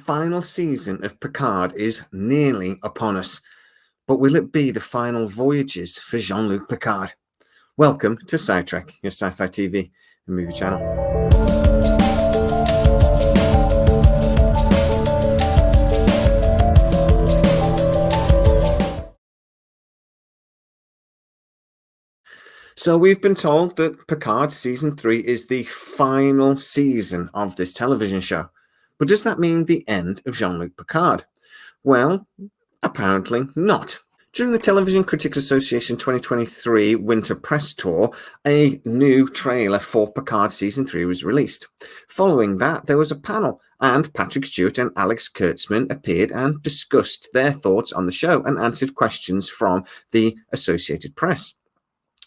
final season of Picard is nearly upon us. But will it be the final voyages for Jean-Luc Picard? Welcome to SciTrek, your sci-fi TV and movie channel. So we've been told that Picard Season 3 is the final season of this television show. But does that mean the end of Jean-Luc Picard? Well, apparently not. During the Television Critics Association 2023 Winter Press Tour, a new trailer for Picard Season 3 was released. Following that, there was a panel, and Patrick Stewart and Alex Kurtzman appeared and discussed their thoughts on the show and answered questions from the Associated Press.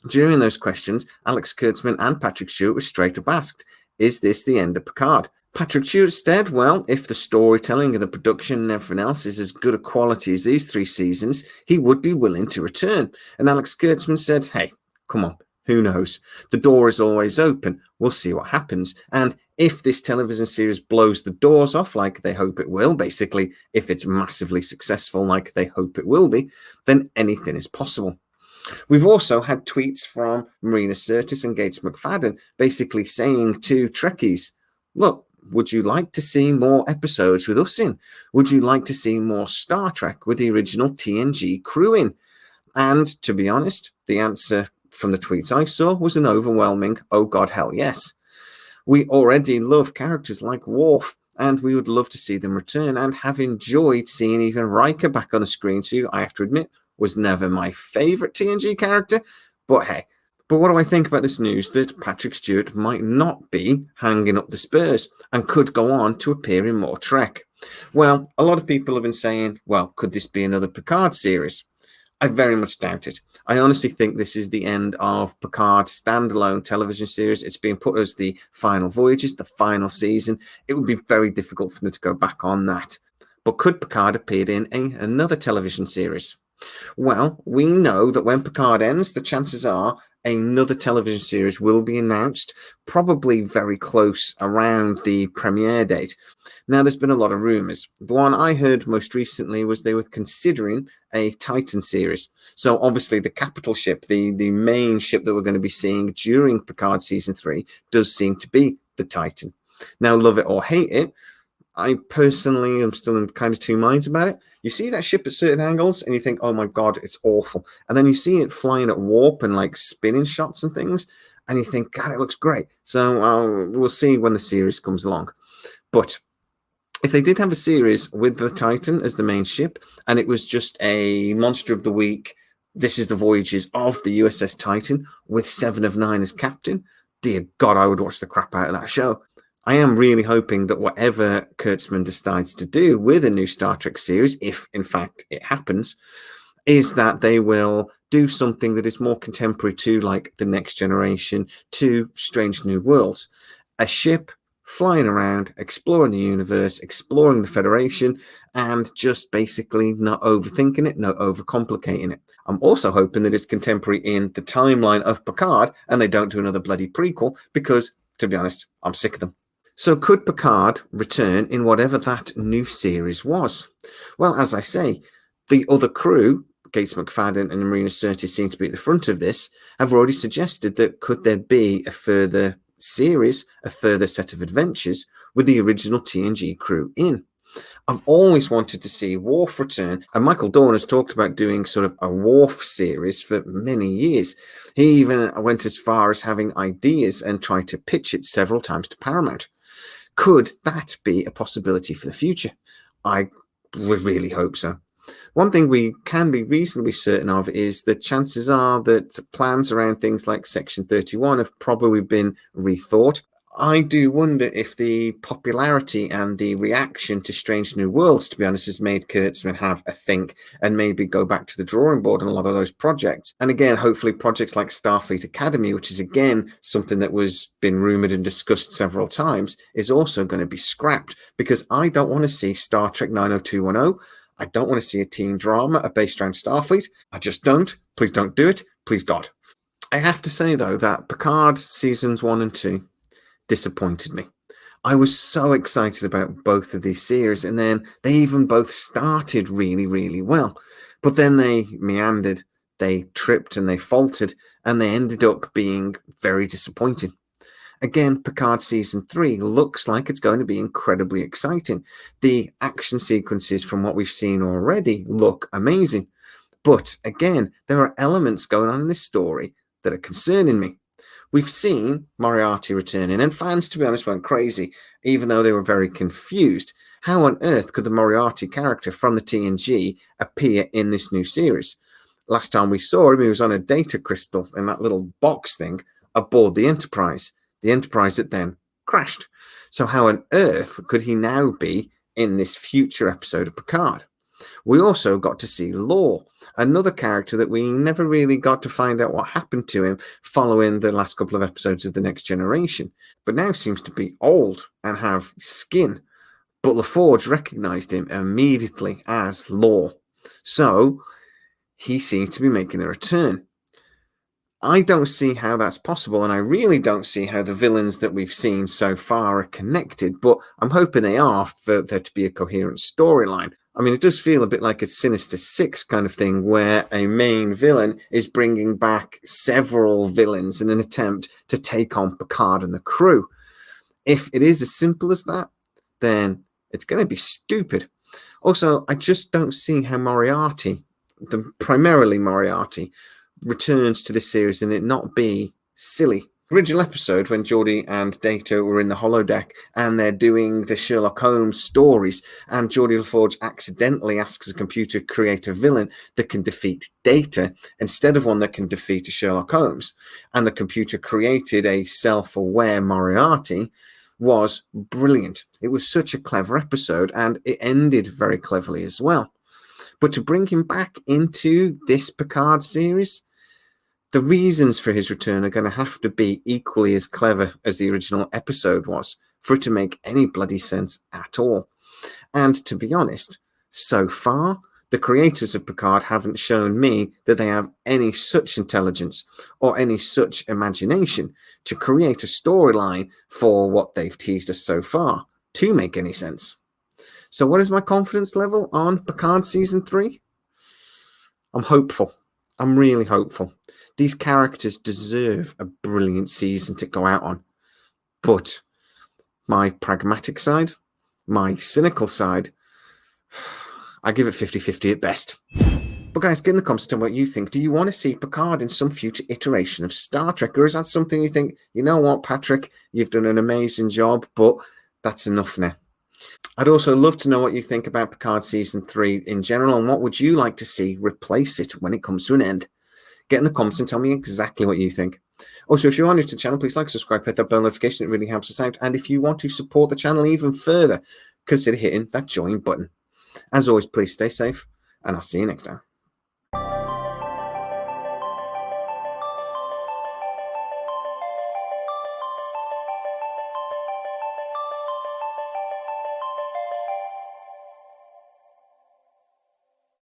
During those questions, Alex Kurtzman and Patrick Stewart were straight up asked, is this the end of Picard? Patrick Stewart said, well, if the storytelling and the production and everything else is as good a quality as these 3 seasons, he would be willing to return. And Alex Kurtzman said, hey, come on, who knows? The door is always open. We'll see what happens. And if this television series blows the doors off like they hope it will, basically, if it's massively successful like they hope it will be, then anything is possible. We've also had tweets from Marina Sirtis and Gates McFadden basically saying to Trekkies, look, would you like to see more episodes with us in? Would you like to see more Star Trek with the original TNG crew in? And to be honest, the answer from the tweets I saw was an overwhelming, oh God, hell yes. We already love characters like Worf, and we would love to see them return, and have enjoyed seeing even Riker back on the screen too. I have to admit, was never my favorite TNG character, but hey. But what do I think about this news that Patrick Stewart might not be hanging up the spurs and could go on to appear in more Trek? Well, a lot of people have been saying, well, could this be another Picard series? I very much doubt it. I honestly think this is the end of Picard's standalone television series. It's being put as the final voyages, the final season. It would be very difficult for them to go back on that. But could Picard appear in another television series? Well, we know that when Picard ends, the chances are another television series will be announced, probably very close around the premiere date. Now, there's been a lot of rumors. The one I heard most recently was they were considering a Titan series. So obviously the capital ship, the main ship that we're going to be seeing during Picard Season 3 does seem to be the Titan. Now, love it or hate it, I personally am still in kind of two minds about it. You see that ship at certain angles and you think, oh my God, it's awful. And then you see it flying at warp and like spinning shots and things. And you think, God, it looks great. So we'll see when the series comes along. But if they did have a series with the Titan as the main ship, and it was just a Monster of the Week, this is the voyages of the USS Titan with 7 of 9 as captain, dear God, I would watch the crap out of that show. I am really hoping that whatever Kurtzman decides to do with a new Star Trek series, if in fact it happens, is that they will do something that is more contemporary to like The Next Generation, to Strange New Worlds. A ship flying around, exploring the universe, exploring the Federation, and just basically not overthinking it, not overcomplicating it. I'm also hoping that it's contemporary in the timeline of Picard and they don't do another bloody prequel because, to be honest, I'm sick of them. So could Picard return in whatever that new series was? Well, as I say, the other crew, Gates McFadden and Marina Sirtis seem to be at the front of this, have already suggested that could there be a further series, a further set of adventures with the original TNG crew in. I've always wanted to see Worf return, and Michael Dorn has talked about doing sort of a Worf series for many years. He even went as far as having ideas and tried to pitch it several times to Paramount. Could that be a possibility for the future? I would really hope so. One thing we can be reasonably certain of is that chances are that plans around things like Section 31 have probably been rethought. I do wonder if the popularity and the reaction to Strange New Worlds, to be honest, has made Kurtzman have a think and maybe go back to the drawing board on a lot of those projects. And again, hopefully projects like Starfleet Academy, which is again something that was been rumored and discussed several times, is also going to be scrapped because I don't want to see Star Trek 90210. I don't want to see a teen drama based around Starfleet. I just don't. Please don't do it. Please God. I have to say, though, that Picard seasons 1 and 2 disappointed me. I was so excited about both of these series, and then they even both started really, really well. But then they meandered, they tripped and they faltered, and they ended up being very disappointing. Again, Picard Season 3 looks like it's going to be incredibly exciting. The action sequences from what we've seen already look amazing. But again, there are elements going on in this story that are concerning me. We've seen Moriarty returning, and fans, to be honest, went crazy, even though they were very confused. How on earth could the Moriarty character from the TNG appear in this new series? Last time we saw him, he was on a data crystal in that little box thing aboard the Enterprise that then crashed. So how on earth could he now be in this future episode of Picard? We also got to see Lore, another character that we never really got to find out what happened to him following the last couple of episodes of The Next Generation, but now seems to be old and have skin. But LaForge recognized him immediately as Lore. So he seems to be making a return. I don't see how that's possible, and I really don't see how the villains that we've seen so far are connected, but I'm hoping they are for there to be a coherent storyline. I mean, it does feel a bit like a Sinister Six kind of thing, where a main villain is bringing back several villains in an attempt to take on Picard and the crew. If it is as simple as that, then it's going to be stupid. Also, I just don't see how primarily Moriarty, returns to this series and it not be silly. Original episode when Geordi and Data were in the holodeck and they're doing the Sherlock Holmes stories, and Geordi LaForge accidentally asks a computer to create a villain that can defeat Data instead of one that can defeat a Sherlock Holmes, and the computer created a self-aware Moriarty, was brilliant. It was such a clever episode, and it ended very cleverly as well. But to bring him back into this Picard series, the reasons for his return are going to have to be equally as clever as the original episode was for it to make any bloody sense at all. And to be honest, so far, the creators of Picard haven't shown me that they have any such intelligence or any such imagination to create a storyline for what they've teased us so far to make any sense. So what is my confidence level on Picard Season 3? I'm hopeful. I'm really hopeful. These characters deserve a brilliant season to go out on. But my pragmatic side, my cynical side, I give it 50-50 at best. But guys, get in the comments and tell me what you think. Do you want to see Picard in some future iteration of Star Trek? Or is that something you think, you know what, Patrick, you've done an amazing job, but that's enough now? I'd also love to know what you think about Picard Season 3 in general, and what would you like to see replace it when it comes to an end? Get in the comments and tell me exactly what you think. Also, if you are new to the channel, please like, subscribe, hit that bell notification. It really helps us out. And if you want to support the channel even further, consider hitting that join button. As always, please stay safe, and I'll see you next time.